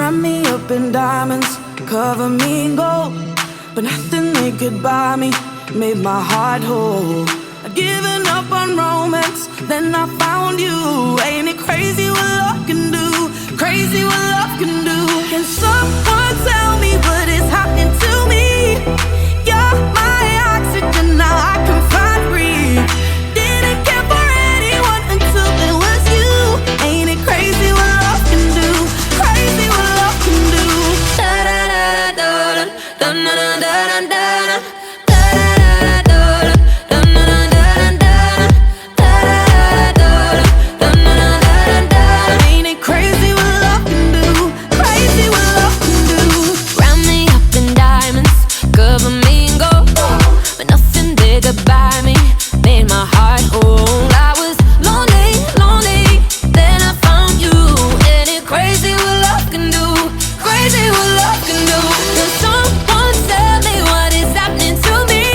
Wrap me up in diamonds, cover me in gold, but nothing they could buy me made my heart whole. I'd given up on romance, then I found you. Ain't it crazy what love can do? Crazy what love can do. Can someone tell me what is happening to me? You're my oxygen, now I can find breathe. Didn't care for anyone until it was you. Ain't it crazy what love can do? Crazy what love can do. Da da da da da da da da da da. By me, made my heart whole. I was lonely, lonely, then I found you. And it crazy what love can do, crazy what love can do. Can someone tell me what is happening to me?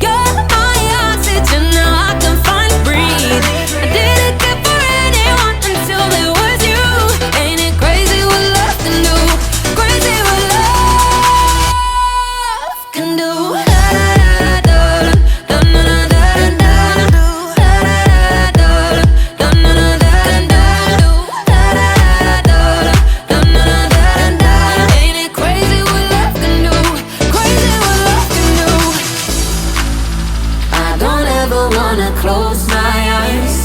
You're my oxygen, now I can finally breathe. I didn't care for anyone until it was you. Ain't it crazy what love can do, crazy what love can do. Close my eyes,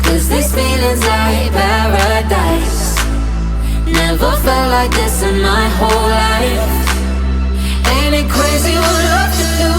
'cause these feelings like paradise. Never felt like this in my whole life. Ain't it crazy what love can do?